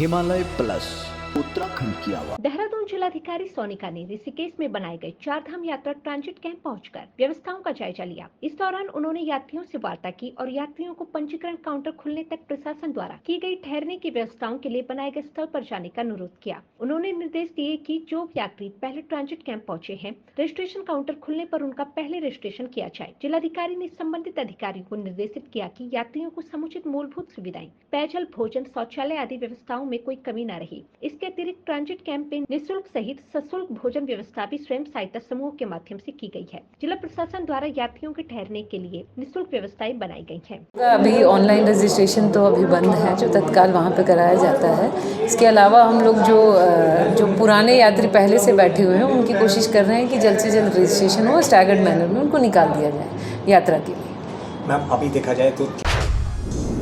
Himalaya plus Uttarakhand की आवाज। देहरादून जिलाधिकारी सोनिका ने ऋषिकेश में बनाए गए चारधाम यात्रा ट्रांजिट कैंप पहुंचकर व्यवस्थाओं का जायजा लिया। इस दौरान उन्होंने यात्रियों से वार्ता की और यात्रियों को पंजीकरण काउंटर खुलने तक प्रशासन द्वारा की गई ठहरने की व्यवस्थाओं के लिए बनाए गए स्थल पर जाने का अनुरोध किया। उन्होंने निर्देश दिए कि जो यात्री पहले ट्रांजिट कैंप पहुंचे हैं, रजिस्ट्रेशन काउंटर खुलने पर उनका पहले रजिस्ट्रेशन किया जाए। जिलाधिकारी ने संबंधित अधिकारियों को निर्देशित किया कि यात्रियों को समुचित मूलभूत सुविधाएं, पेयजल, भोजन, शौचालय आदि व्यवस्थाओं में कोई कमी न रही। इसके अतिरिक्त ट्रांजिट कैंप में निःशुल्क सहित सशुल्क भोजन व्यवस्था भी स्वयं सहायता समूह के माध्यम से की गई है। जिला प्रशासन द्वारा यात्रियों के ठहरने के लिए निःशुल्क व्यवस्थाएं बनाई गई हैं। अभी ऑनलाइन रजिस्ट्रेशन तो अभी बंद है, जो तत्काल वहाँ पे कराया जाता है। इसके अलावा हम लोग जो पुराने यात्री पहले से बैठे हुए हैं, उनकी कोशिश कर रहे हैं कि जल्द से जल्द रजिस्ट्रेशन हो, स्टैगर्ड मैनर में उनको निकाल दिया जाए यात्रा के लिए। मैम, अभी देखा जाए तो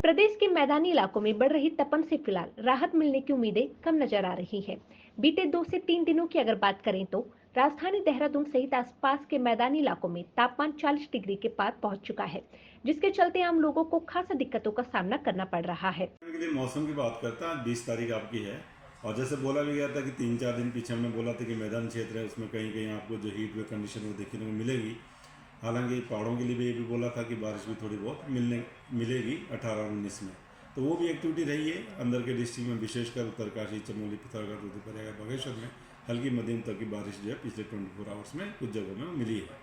प्रदेश के मैदानी इलाकों में बढ़ रही तपन से फिलहाल राहत मिलने की उम्मीदें कम नजर आ रही है। बीते 2 से 3 दिनों की अगर बात करें तो राजधानी देहरादून सहित आसपास के मैदानी इलाकों में तापमान 40 डिग्री के पार पहुंच चुका है, जिसके चलते आम लोगों को खासा दिक्कतों का सामना करना पड़ रहा है। मौसम की बात करता है, 20 तारीख आपकी है और जैसे बोला भी गया था कि 3-4 दिन पीछे हमने बोला था कि मैदान क्षेत्र है, उसमें कहीं कहीं आपको जो हीट वेव कंडीशन वो देखने को मिलेगी। हालांकि पहाड़ों के लिए भी ये भी बोला था कि बारिश भी थोड़ी बहुत मिलेगी 18-19 में, तो वो भी एक्टिविटी रही है। अंदर के डिस्ट्रिक्ट में विशेषकर उत्तरकाशी, चमोली, पिथौरागढ़, रुद्रप्रयाग, बागेश्वर में हल्की मध्यम तक की बारिश जो है पिछले 24 आवर्स में कुछ जगहों में मिली है।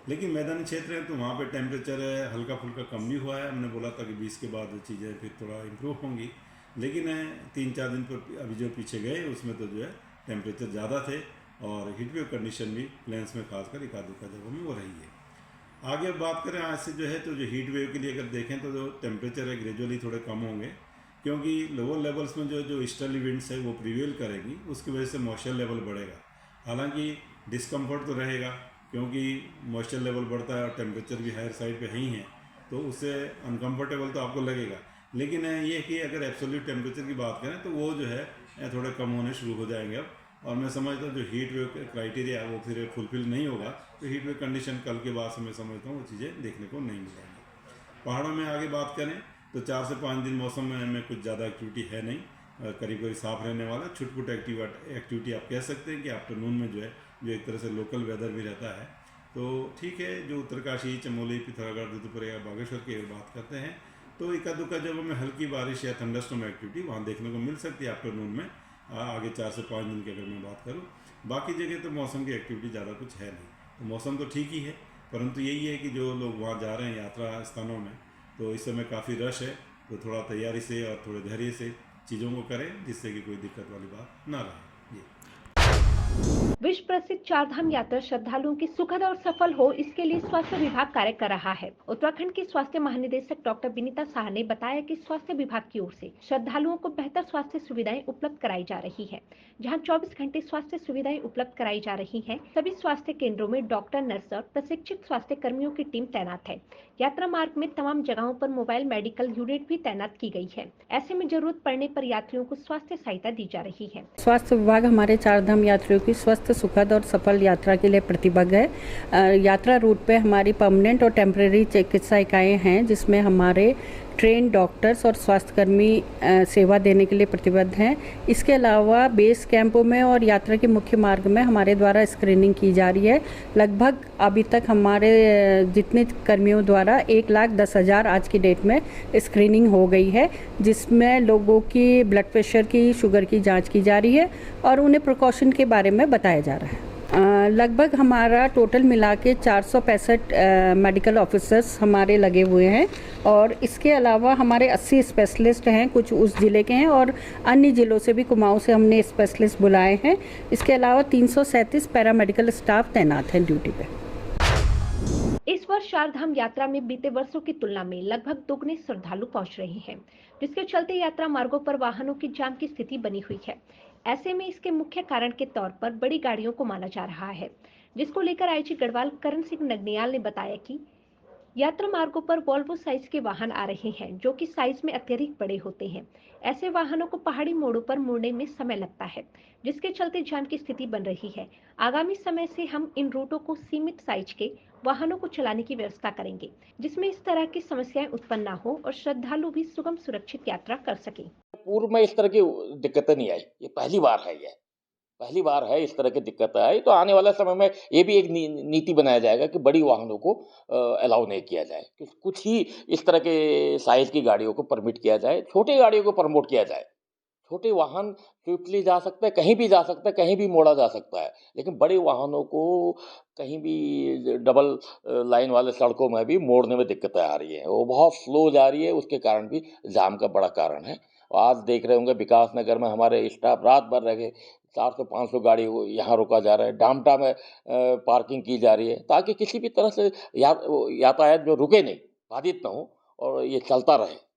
लेकिन मैदानी क्षेत्र है तो वहाँ पे टेम्परेचर हल्का फुल्का कम भी हुआ है। हमने बोला था कि 20 के बाद चीज़ें फिर थोड़ा इम्प्रूव होंगी, लेकिन 3-4 दिन पर अभी जो पीछे गए उसमें तो जो है टेम्परेचर ज़्यादा थे और हीट वेव कंडीशन भी प्लेन्स में खासकर एकाध जगहों में वो रही है। आगे अब बात करें आज से जो है तो जो हीट वेव के लिए अगर देखें तो जो टेम्परेचर है ग्रेजुअली थोड़े कम होंगे, क्योंकि लोअर लेवल्स में जो ईस्टर्ली विंड्स है वो प्रिवेल करेगी, उसकी वजह से मॉइस्चर लेवल बढ़ेगा। हालांकि डिस्कम्फर्ट तो रहेगा क्योंकि मॉइस्चर लेवल बढ़ता है और टेम्परेचर भी हायर साइड पे ही है, तो उससे अनकम्फर्टेबल तो आपको लगेगा। लेकिन ये कि अगर एब्सोल्यूट टेम्परेचर की बात करें तो वो जो है थोड़े कम होने शुरू हो जाएंगे अब। और मैं समझता हूँ जो हीट वेव क्राइटेरिया वो फिर फुलफिल नहीं होगा तो हीट वेव कंडीशन कल के बाद से मैं समझता हूँ वो चीज़ें देखने को नहीं मिलेंगी। पहाड़ों में आगे बात करें तो 4 से 5 दिन मौसम में कुछ ज़्यादा एक्टिविटी है नहीं, करीब करीब साफ रहने वाला। छुटपुट एक्टिविटी आप कह सकते हैं कि आफ्टरनून में जो है जो एक तरह से लोकल वेदर भी रहता है, तो ठीक है। जो उत्तरकाशी, चमोली, पिथौरागढ़, रुद्रप्रयाग, बागेश्वर की बात करते हैं तो इक्का दुक्का जगहों में हल्की बारिश या थंडरस्टॉर्म एक्टिविटी वहाँ देखने को मिल सकती है आफ्टरनून में। आगे 4 से 5 दिन की अगर मैं बात करूँ, बाकी जगह तो मौसम की एक्टिविटी ज़्यादा कुछ है नहीं। तो मौसम तो ठीक ही है, परंतु यही है कि जो लोग वहाँ जा रहे हैं यात्रा स्थानों में, तो इस समय काफ़ी रश है, तो थोड़ा तैयारी से और थोड़े धैर्य से चीज़ों को करें जिससे कि कोई दिक्कत वाली बात ना रहे। विश्व प्रसिद्ध चारधाम यात्रा श्रद्धालुओं की सुखद और सफल हो, इसके लिए स्वास्थ्य विभाग कार्य कर रहा है। उत्तराखंड की स्वास्थ्य महानिदेशक डॉक्टर विनीता शाह ने बताया कि स्वास्थ्य विभाग की ओर से श्रद्धालुओं को बेहतर स्वास्थ्य सुविधाएं उपलब्ध कराई जा रही है। जहां 24 घंटे स्वास्थ्य सुविधाएं उपलब्ध कराई जा रही हैं, सभी स्वास्थ्य केंद्रों में डॉक्टर, नर्स और प्रशिक्षित स्वास्थ्य कर्मियों की टीम तैनात है। यात्रा मार्ग में तमाम जगहों पर मोबाइल मेडिकल यूनिट भी तैनात की गई है। ऐसे में जरूरत पड़ने पर यात्रियों को स्वास्थ्य सहायता दी जा रही है। स्वास्थ्य विभाग हमारे चारधाम यात्रियों की स्वस्थ, सुखद और सफल यात्रा के लिए प्रतिबद्ध है। यात्रा रूट पे हमारी परमानेंट और टेम्परेरी चिकित्सा इकाएँ हैं, जिसमें हमारे ट्रेन डॉक्टर्स और स्वास्थ्यकर्मी सेवा देने के लिए प्रतिबद्ध हैं। इसके अलावा बेस कैंपों में और यात्रा के मुख्य मार्ग में हमारे द्वारा स्क्रीनिंग की जा रही है। लगभग अभी तक हमारे जितने कर्मियों द्वारा 1,10,000 आज की डेट में स्क्रीनिंग हो गई है, जिसमें लोगों की ब्लड प्रेशर की, शुगर की जांच की जा रही है और उन्हें प्रिकॉशन के बारे में बताया जा रहा है। लगभग हमारा टोटल मिला के 465 मेडिकल ऑफिसर्स हमारे लगे हुए हैं और इसके अलावा हमारे 80 स्पेशलिस्ट हैं, कुछ उस ज़िले के हैं और अन्य ज़िलों से भी, कुमाऊं से हमने स्पेशलिस्ट बुलाए हैं। इसके अलावा 337 पैरामेडिकल स्टाफ तैनात हैं ड्यूटी पे। इस वर्ष चारधाम यात्रा में बीते वर्षों की तुलना में लगभग दोगुने श्रद्धालु पहुंच रहे हैं, जिसके चलते यात्रा मार्गों पर वाहनों की जाम की स्थिति बनी हुई है। ऐसे में इसके मुख्य कारण के तौर पर बड़ी गाड़ियों को माना जा रहा है, जिसको लेकर आईजी गढ़वाल करण सिंह नगनियाल ने बताया कि यात्रा मार्गों पर वॉल्वो साइज के वाहन आ रहे हैं, जो कि साइज में अत्यधिक बड़े होते हैं। ऐसे वाहनों को पहाड़ी मोड़ों पर मुड़ने में समय लगता है, जिसके चलते जाम की स्थिति बन रही है। आगामी समय से हम इन रूटों को सीमित साइज के वाहनों को चलाने की व्यवस्था करेंगे, जिसमें इस तरह की समस्याएं उत्पन्न न हो और श्रद्धालु भी सुगम सुरक्षित यात्रा कर सकें। पूर्व में इस तरह की दिक्कतें नहीं आई, ये पहली बार है, ये पहली बार है इस तरह की दिक्कतें आई। तो आने वाले समय में ये भी एक नीति बनाया जाएगा कि बड़ी वाहनों को अलाउ नहीं किया जाए, कुछ ही इस तरह के साइज की गाड़ियों को परमिट किया जाए, छोटी गाड़ियों को प्रमोट किया जाए। छोटे वाहन स्विफ्टली जा सकते हैं, कहीं भी जा सकता है, कहीं भी मोड़ा जा सकता है, लेकिन बड़े वाहनों को कहीं भी डबल लाइन वाले सड़कों में भी मोड़ने में दिक्कतें आ रही हैं, वो बहुत स्लो जा रही है, उसके कारण भी जाम का बड़ा कारण है। आज देख रहे होंगे विकास नगर में हमारे स्टाफ रात भर रह गए, 400-500 गाड़ी यहाँ रोका जा रहा है, डामटा में पार्किंग की जा रही है, ताकि किसी भी तरह से यातायात जो रुके नहीं, बाधित ना हो और ये चलता रहे।